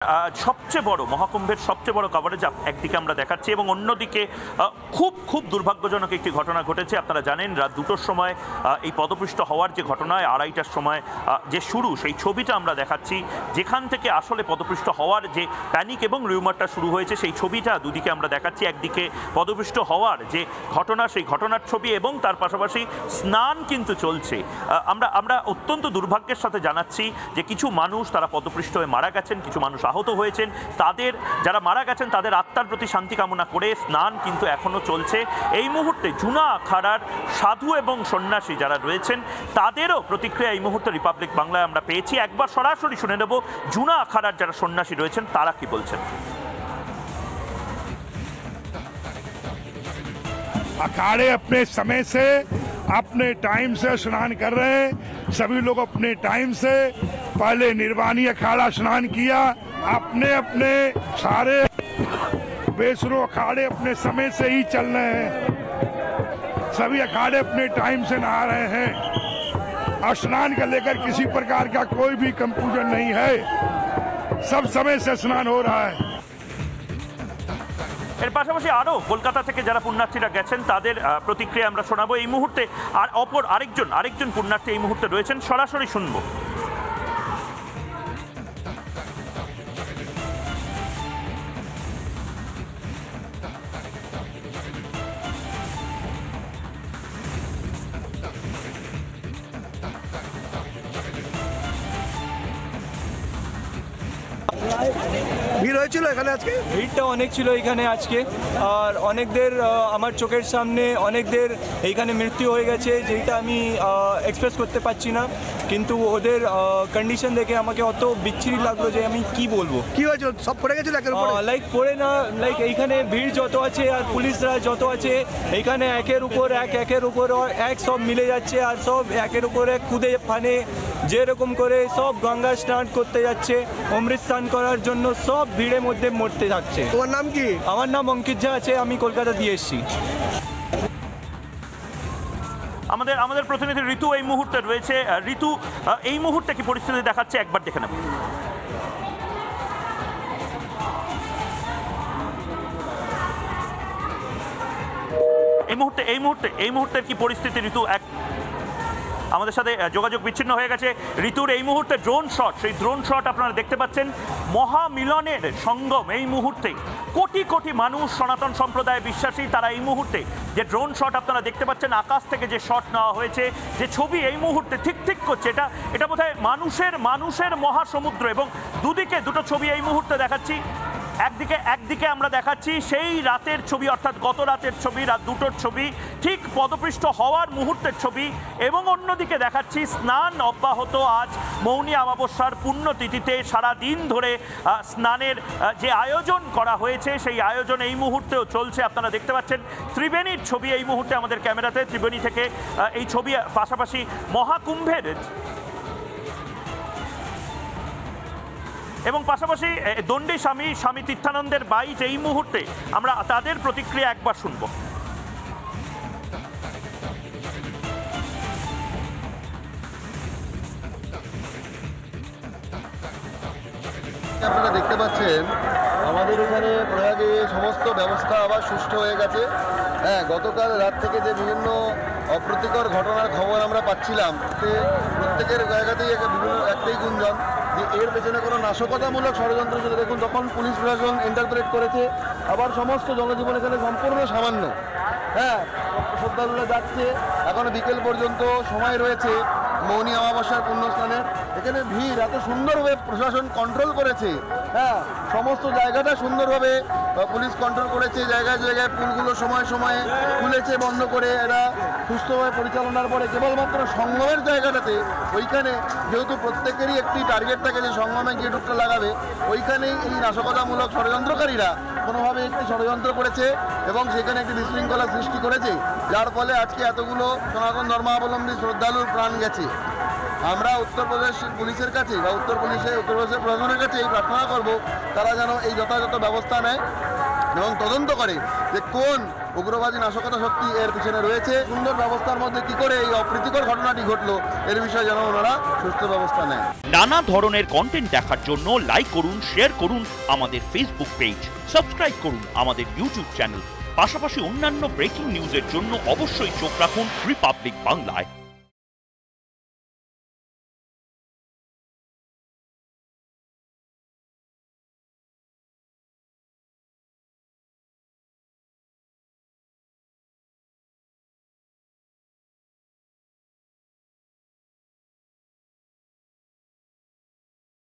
সবচেয়ে বড় মহাকুম্ভের সবচেয়ে বড় কভারেজ একদিকে আমরা দেখাচ্ছি এবং অন্যদিকে খুব খুব দুর্ভাগ্যজনক একটি ঘটনা ঘটেছে। আপনারা জানেন রাত 2টোর সময় এই পদপৃষ্ট হওয়ার যে ঘটনায় 2:30টার সময় যে শুরু, সেই ছবিটা আমরা দেখাচ্ছি যেখান থেকে আসলে পদপৃষ্ট হওয়ার যে প্যানিক এবং রিউমারটা শুরু হয়েছে, সেই ছবিটা দুদিকে আমরা দেখাচ্ছি। একদিকে পদপৃষ্ট হওয়ার যে ঘটনা, সেই ঘটনার ছবি, এবং তার পাশাপাশি স্নান কিন্তু চলছে। আমরা অত্যন্ত দুর্ভাগ্যের সাথে জানাচ্ছি যে কিছু মানুষ তারা পদপৃষ্ট হয়ে মারা গেছেন, কিছু মানুষ আহত হয়েছেন। তাদের যারা মারা গেছেন তাদের আত্মার প্রতি শান্তি কামনা করে স্নান কিন্তু এখনো চলছে। এই মুহূর্তে জুনা আখাড়ার সাধু এবং সন্ন্যাসী যারা রয়েছেন তাদেরও প্রতিক্রিয়া এই মুহূর্তে রিপাবলিক বাংলায় আমরা পেয়েছি। একবার সরাসরি শুনে নেব জুনা আখাড়ার যারা সন্ন্যাসী রয়েছেন তারা কি বলছেন। अखाड़े अपने समय से अपने टाइम से स्नान कर रहे हैं। सभी लोग अपने टाइम से पहले निर्वाणी अखाड़ा स्नान किया। अपने अपने सारे बेसरो अखाड़े अपने समय से ही चल रहे हैं। सभी अखाड़े अपने टाइम से नहा रहे हैं और स्नान का लेकर किसी प्रकार का कोई भी कंफ्यूजन नहीं है। सब समय से स्नान हो रहा है। এর পাশাপাশি আরও কলকাতা থেকে যারা পুণ্যার্থীরা গেছেন তাদের প্রতিক্রিয়া আমরা শোনাবো এই মুহূর্তে। আর অপর আরেকজন পুণ্যার্থী এই মুহূর্তে রয়েছেন, সরাসরি শুনবো। ভিড় হয়েছিল এখানে আজকে? ভিড়টা অনেক ছিল এখানে আজকে, আর অনেকদের আমার চোখের সামনে অনেকদের এইখানে মৃত্যু হয়ে গেছে, যেটা আমি এক্সপ্রেস করতে পারছি না। কিন্তু ওদের কন্ডিশন দেখে আমাকে অত বিচ্ছিরি লাগলো যে আমি কি বলবো। কি হয়েছিল? সব পড়ে গেছিল একের উপরে? লাইক পড়ে না, লাইক এইখানে ভিড় যত আছে আর পুলিশরা যত আছে এইখানে একের উপর এক সব মিলে যাচ্ছে, আর সব একের উপর এক খুদে ফানে যেরকম করে সব গঙ্গা স্নান করতে যাচ্ছে, অমৃত স্নান করার জন্য সব ভিড়ের মধ্যে মরতে থাকছে। তোমার নাম কি? আমার নাম অঙ্কিত ঝা আছে, আমি কলকাতা দিয়ে এসেছি। আমাদের প্রতিনিধি ঋতু এই মুহূর্তে রয়েছে। ঋতু, এই মুহূর্তে কি পরিস্থিতি দেখাচ্ছে একবার দেখে নেব। এই মুহূর্তের কি পরিস্থিতি ঋতু? আমাদের সাথে যোগাযোগ বিচ্ছিন্ন হয়ে গেছে। ঋতুর এই মুহূর্তে ড্রোন শট, সেই ড্রোন শট আপনারা দেখতে পাচ্ছেন। মহামিলনের সঙ্গম এই মুহূর্তে কোটি কোটি মানুষ, সনাতন সম্প্রদায় বিশ্বাসী, তারা এই মুহূর্তে যে ড্রোন শট আপনারা দেখতে পাচ্ছেন, আকাশ থেকে যে শট নেওয়া হয়েছে, যে ছবি এই মুহূর্তে ঠিক করছে, এটা বোধহয় মানুষের মহাসমুদ্র। এবং দুদিকে দুটো ছবি এই মুহূর্তে দেখাচ্ছি। একদিকে আমরা দেখাচ্ছি সেই রাতের ছবি, অর্থাৎ গত রাতের ছবি, রাত 2টোর ছবি, ঠিক পদপৃষ্ট হওয়ার মুহূর্তের ছবি, এবং অন্যদিকে দেখাচ্ছি স্নান অব্যাহত। আজ মৌনী অমাবস্যার পুণ্যতিথিতে সারা দিন ধরে স্নানের যে আয়োজন করা হয়েছে, সেই আয়োজন এই মুহূর্তেও চলছে। আপনারা দেখতে পাচ্ছেন ত্রিবেণীর ছবি এই মুহূর্তে আমাদের ক্যামেরাতে, ত্রিবেণী থেকে এই ছবি, পাশাপাশি মহাকুম্ভের এবং পাশাপাশি দণ্ডী স্বামী তীর্থানন্দের বাইচ এই মুহূর্তে আমরা তাদের প্রতিক্রিয়া একবার শুনব। আপনারা দেখতে পাচ্ছেন আমাদের এখানে প্রয়াগে সমস্ত ব্যবস্থা আবার সুষ্ঠু হয়ে গেছে। হ্যাঁ, গতকাল রাত থেকে যে বিভিন্ন অপ্রীতিকর ঘটনার খবর আমরা পাচ্ছিলাম, প্রত্যেকের জায়গাতেই একটাই গুঞ্জন যে এর পেছনে কোনো নাশকতামূলক ষড়যন্ত্র ছিল। দেখুন, তখন পুলিশ প্রশাসন ইন্টারপ্রেট করেছে, আবার সমস্ত জনজীবন এখানে সম্পূর্ণ সামান্য। হ্যাঁ, শ্রদ্ধালুরা যাচ্ছে, এখনো বিকেল পর্যন্ত সময় রয়েছে মৌনী অমাবস্যার পুণ্যস্নানের। এখানে ভিড় এত সুন্দরভাবে প্রশাসন কন্ট্রোল করেছে। হ্যাঁ, সমস্ত জায়গাটা সুন্দরভাবে পুলিশ কন্ট্রোল করেছে। জায়গায় জায়গায় পুলগুলো সময়ে সময়ে খুলেছে, বন্ধ করে এরা সুস্থভাবে পরিচালনার পরে কেবলমাত্র সঙ্গমের জায়গাটাতে, ওইখানে যেহেতু প্রত্যেকেরই একটি টার্গেট থাকে যে সঙ্গমে গিয়ে ঢুকতে লাগাবে, ওইখানেই এই নাশকতামূলক ষড়যন্ত্রকারীরা কোনোভাবে একটি ষড়যন্ত্র করেছে এবং সেখানে একটি বিশৃঙ্খলা সৃষ্টি করেছে, যার ফলে আজকে এতগুলো সনাতন ধর্মাবলম্বী শ্রদ্ধালুর প্রাণ গেছে। আমরা উত্তরপ্রদেশ পুলিশের কাছে বা উত্তরপ্রদেশের প্রশাসনের কাছে এই প্রার্থনা করব, তারা যেন এই যথাযথ ব্যবস্থা নেয় এবং তদন্ত করে যে কোন উগ্রবাদী নাশকতা শক্তি এর পিছনে রয়েছে। সুন্দর ব্যবস্থার মধ্যে কি করে এই অপ্রীতিকর ঘটনাটি ঘটলো এর বিষয়ে যেন ওনারা সুস্থ ব্যবস্থা নেয়। নানা ধরনের কন্টেন্ট দেখার জন্য লাইক করুন, শেয়ার করুন আমাদের ফেসবুক পেজ, সাবস্ক্রাইব করুন আমাদের ইউটিউব চ্যানেল। পাশাপাশি অন্যান্য ব্রেকিং নিউজের জন্য অবশ্যই চোখ রাখুন রিপাবলিক বাংলায়।